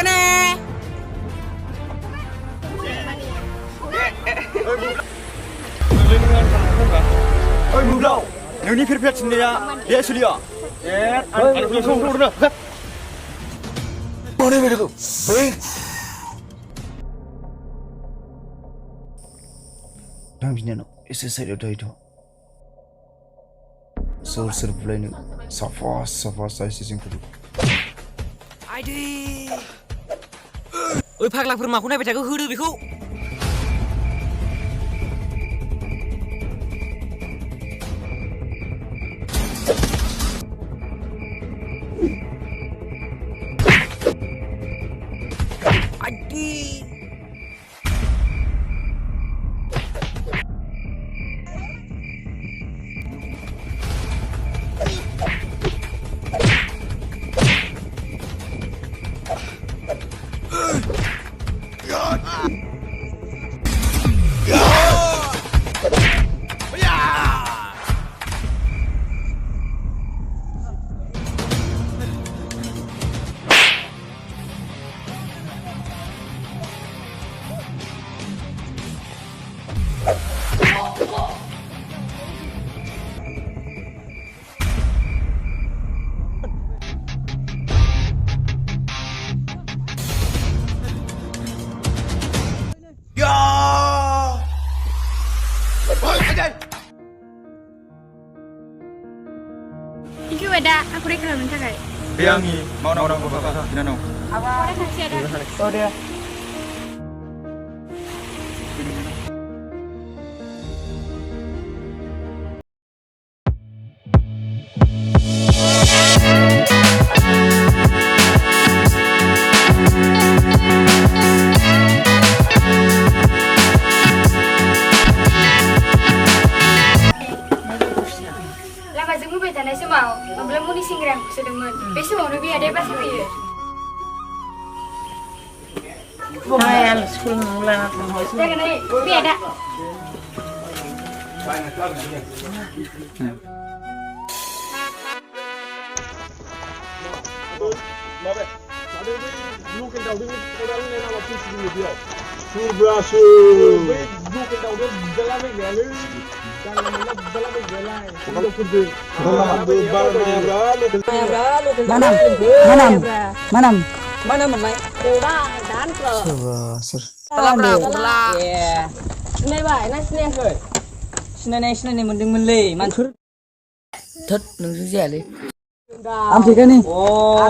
kene. Ôi Bodo, nếu như phết xin đi à, để xử lý à? Anh không đủ nữa. Bỏ đi về được. Đang bị nhớ, ese serio đây thôi. Source reply ni, safa saya sih singkir. Ai đi. Ôi phạc lạc phần mà khu này phải chạy có hư được bị không? Anh đi. Thank you Weda, aku udah kenal minta kali. Yangi, mau orang apa? Tidak mau. Udah kasih ada. Oh dia. Belum mau disingkirkan sedemut. Besok mau lebih ada pas lebih. Hai, sekolah mulai nak mau. Saya kena lebih ada. Mana mai? Kurang dan ke. Salah. Yeah. Sini bay, nasi ni ke? Sini mending melay, mantur. Thật đừng giữ rẻ đi. Am thì cái này. Oh.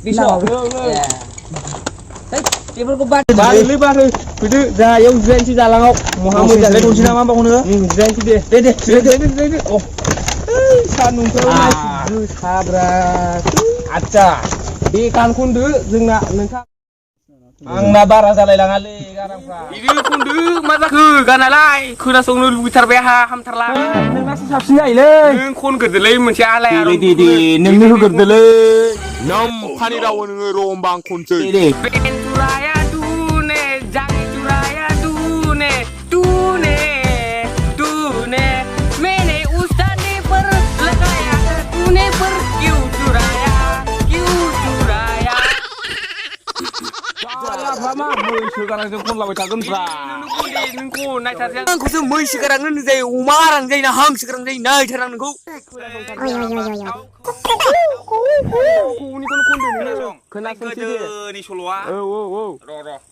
Bisot. Yeah. Dia berkobat. Balik balik. Kudu dah yang zen si jalan ngok. Muhammad jalan kunci nama apa kau ni? Zen si dia. Dede. Oh. Sanung terus. Sabra. Acah. Di kan kundu jengna nengka. Ang nabara jalai langali garang pra. Ini kundu masa ke kana lai. Kuna song lu witar beha ham terla. Neng nasi sabsi ai le. Neng kun gerdelai mun sia alai aro. Di neng ni gerdelai. Nam khani rawo neng rombang kunce. Pen turaya dune, jangi turaya dune. Mene ustani per lagaya dune per kiu turaya. Lama mui sekarang tu pun lawat agun pra. Nungku naik sarjang. Aku tu mui sekarang ni jadi umarang jadi nahang sekarang jadi naik sekarang nungku. Aku ni kan kundu ni. Kena sensi dia. Ni soloa. Oh.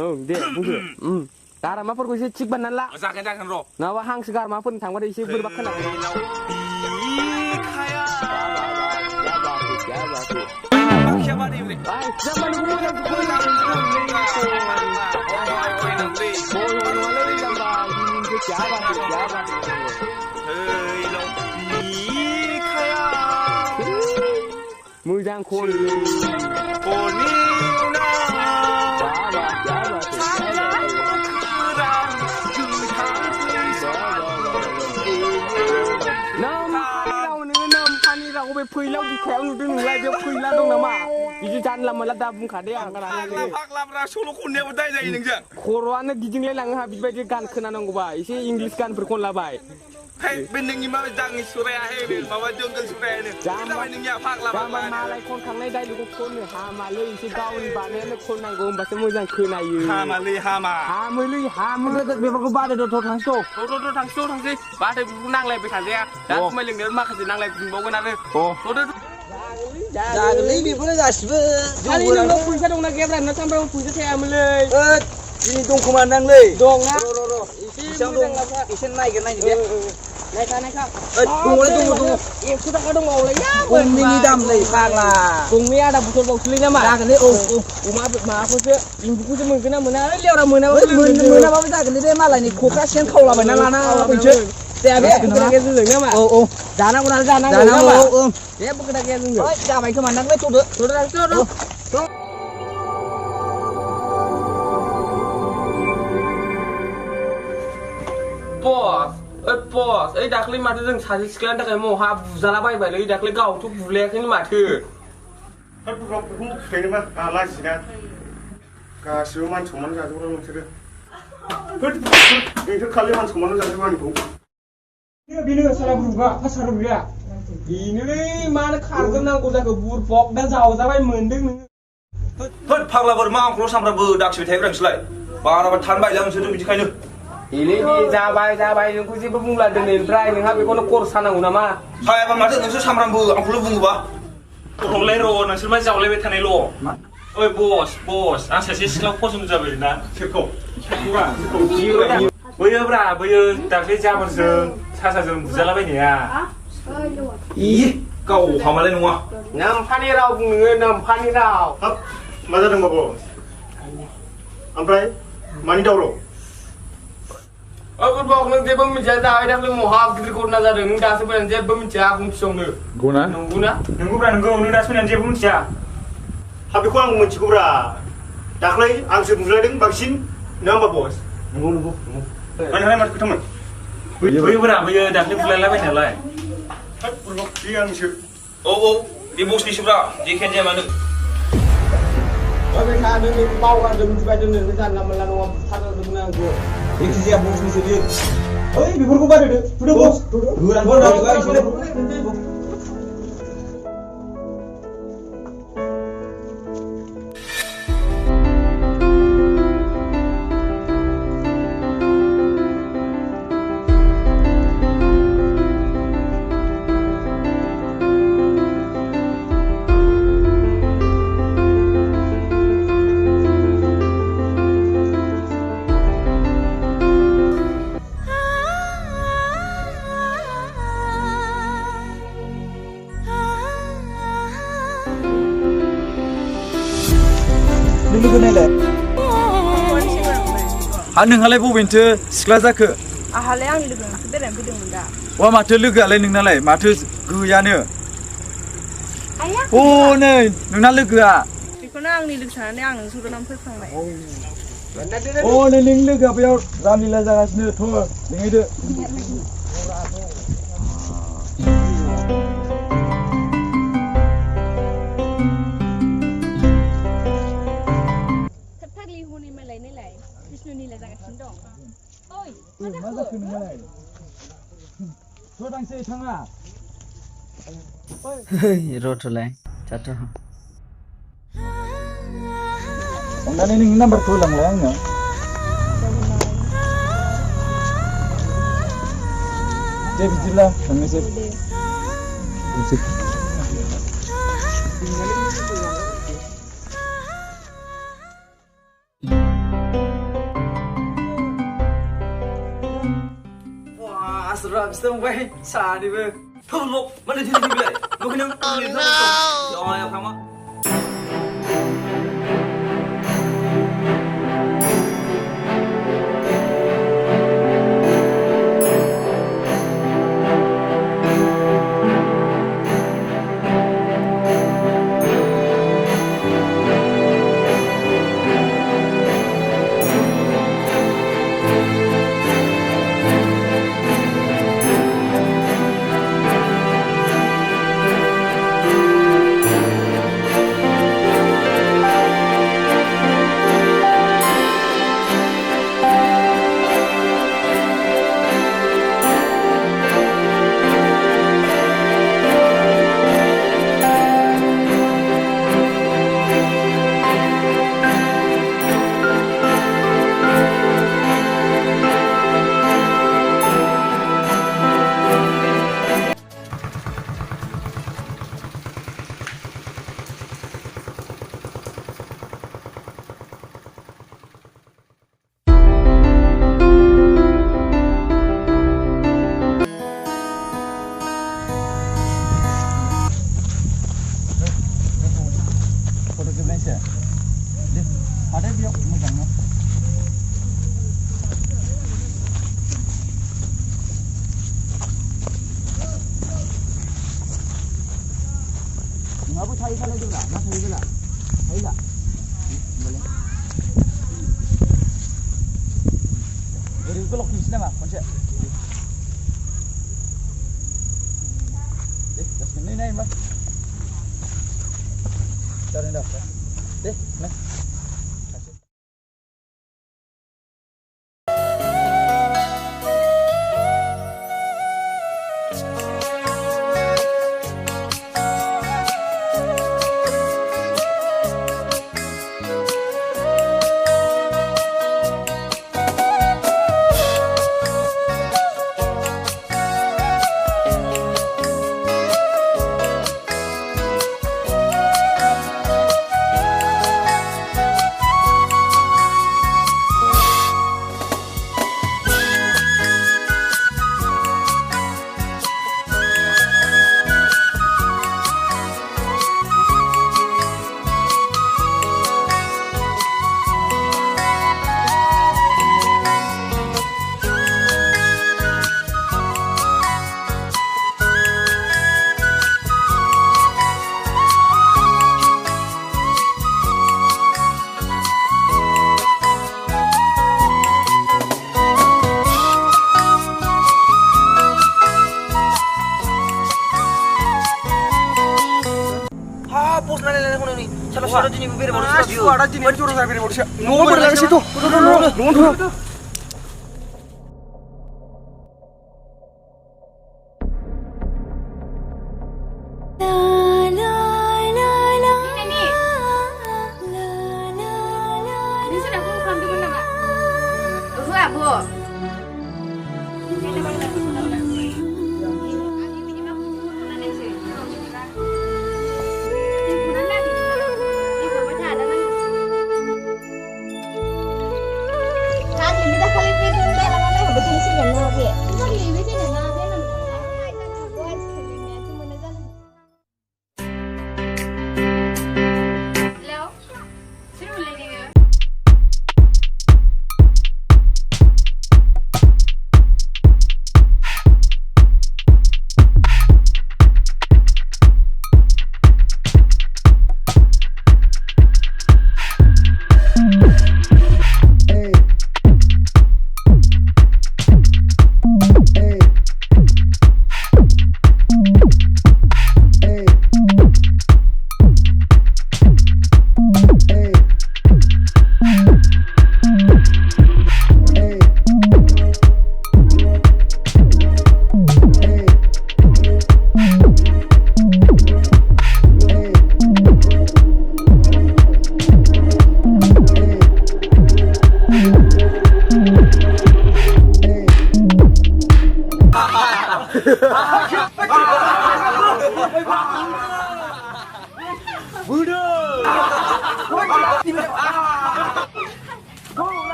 Oh dia mungkin. Cara apa pun kau cik banan lah. Jangan ro. Nawa hang sekarang apa pun tangwa dia isi berbakkan. Siapa ni? Zaman dulu kan Mujang kon Koniไปพุยแล้วดีแข็งดึงไรเดี๋ยวพุยแล้วตรงนั้นมาดิจิทัลลำมาลัดดาบุ้งขาเดียงกันนะพักลำราชูลูกคุณเนี่ยมันได้ใจหนึ่งจ้ะโครัวนั่นดิจิงเลยหลังฮะบิดไปด้วยกันขนาดนั้นกูบ่ายใช่อังกฤษกันเป็นคนละบ่าย เป็นหนึ่งยี่มาจังสุเรียให้เนี่ยมาว่าจงกันสุเรียเนี่ยจะไปหนึ่งเนี่ยภาคละ จามันมาอะไรคนข้างในได้ลูกคนเนี่ยหามาเลยสิเก้านี่บาทเนี่ยไม่คนนั่งโกมบัสมุยังคืนนายอยู่ หามาเลยหามา หามือเลยหามือแต่เบี้ยก็บ้าได้โดนทางโซ่โดนทางโซ่ทางสิบ้าได้นั่งเลยไปขันเสียแต่ไม่เลี้ยงเดินมาขันสินั่งเลยบอกว่านั่นเลยโอ้โดน Jagli bi pun dah sebab. Kali ni nak pulsa dong nak kebran nak sampai pulsa saya mulai. Ini dong komandan le. Dong ah. Isang dong. Isan naik ke naik dia. Naik kah. Tunggu. Sudah kau dong mau le ya. Kung ni dam le phang lah. Kung ni ada betul betul ni nama. Jagli Ma aku je. Ibu aku je mungkin mana lihat orang mana. Mana apa jagli dia malah ni kokak sian kau lah mana lana apa je. Saya aku nak kerja dulu nama. Dana aku nak dana. Dia bukan nak kerja dulu. Dah baik komandan le tu dah. Bos, dakli mati deng sasi sekalian dah kayak mau hab zala bay bay lagi dakli kau tu boleh kan mati. Aku pengen mah alas sih kan. Kasih man cuman kan orang macam itu kali man cuman jadi man itu. Bini salah berubah, pasar berubah. Bini ni mana karga nang kuda kebur pok dan jauh sampai mendeng. Phang là vợ mang khổ sam ra bờ đặc sự thế rằng lại. Bà nó than bài rằng sự được gì khai nữa. Ini di jabai yang kusi bermula dengan try nih habis kono kor sana guna mah. Saya apa macam nasi sam rambu, aku lu bungu bah. Orang lero, nasi macam jauh lebih tanah lo. Oi bos, asa sih sekarang pos sudah jadi na. Cekok. Boyo bra, boyo tak sih zaman sasa jalan begini ya. Ih, kau hamalan semua. Nampani rau bunga, nampani rau. Hap, mana dong bos? Amprai, mani dauro. Aku bawa nang dia berbicara dah, dah belum mohak diri kau nak ada nang dah sebenarnya dia berbicara aku song ni. Guna? Nunggu bra, nunggu dah sebenarnya dia pun siapa? Habis kau ang mencikuk bra. Dah lagi, ang sebelum deng vaksin, nama bos. Nunggu. Mana mas ketemu? Boyo bra, boyo dah ni bulan lain ni lah. Hap, dia ang sih. Oh, di bos ni sebra, dia kerja mana? Tapi kan ni bau kan demi supaya demi kita nama lalu satu demi aku. Ini siapa bos ni sendiri. Oh, ini bibur kubah deh. Sudah bos. Bukan bos. नोंहालाय बबेनिथो सिख्ला जाखो? आहालाय आंनि लोगोजोंसो बेरायनो फैदोंमोन दा। वा माथो लोगोआलाय नोंनालाय माथो गैयानो? आया? अ नै नोंना लोगोआ। बेखौनो आंनि लोगो सानानै आं नोंसोर गोनां फैफ्लांबाय। अ नै नोंनि लोगोआ बेयाव रामलीला जागासिनो थ' लिंहैदो। मा जाखो नोंहालाय? tortingse थाङा? र'थलाय जाथ'। अननानै नोंनि नाम्बारखौ होलांलाय आंनो। दे बिदिब्ला थांनोसै। Swmkwr sadibu thulok mana thili bilai bukan yang kamu tortingse. Deh, ada dia megangnya. Ngapu cari sana juga, mas cari juga, cari tak? Boleh. Dari itu lokasi sini mah, konsep. Deh, das ini mas. Cari dah, deh, nah. Ada jenis baru saya beri modusnya. Nomor lagi situ. Nomor. Ini sudah aku paham dulu nama. Udah aku. Bodo.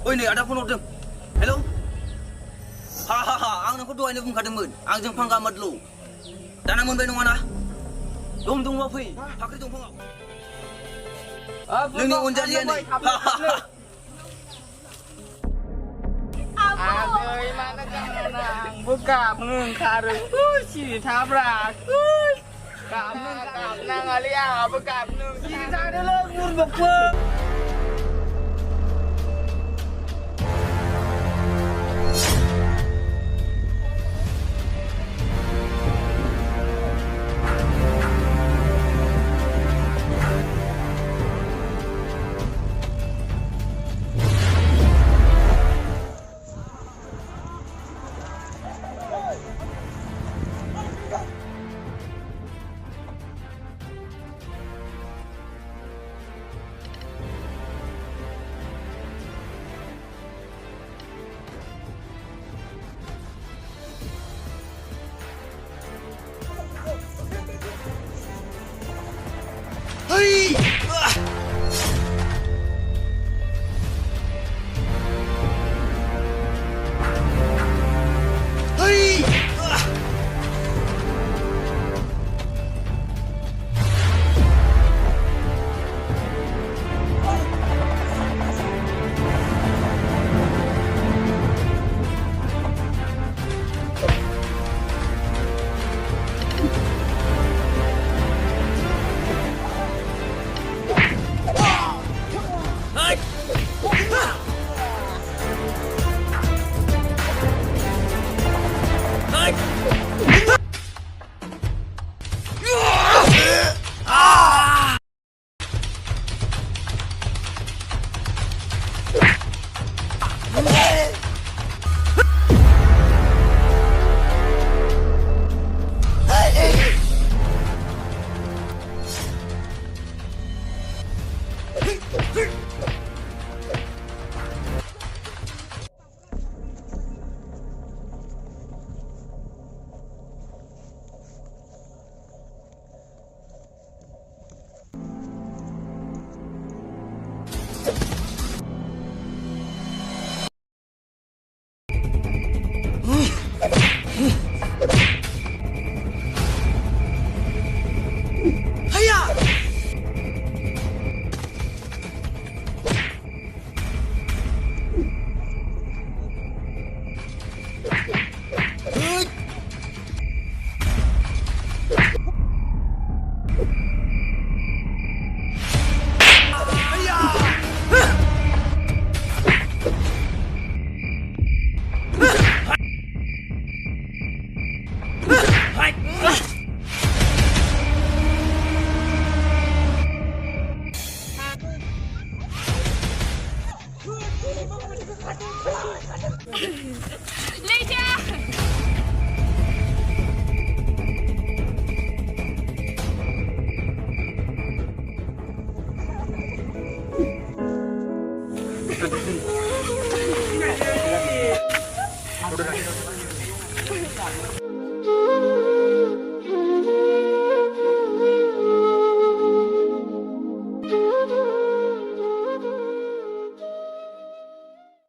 Oi नै आदा phone हरदों hello हा आं नोंखौ दहायनो बुंखादोंमोन आंजों फांगा मोदलौ दाना मोनबाय नङा ना दंबा फै फाख्रि दंफाङाव नोंनि अनजालिया नै Aduh, mana kan buka mengkaru si tabrak. Kamu ngalia buka si ada lo burbuk.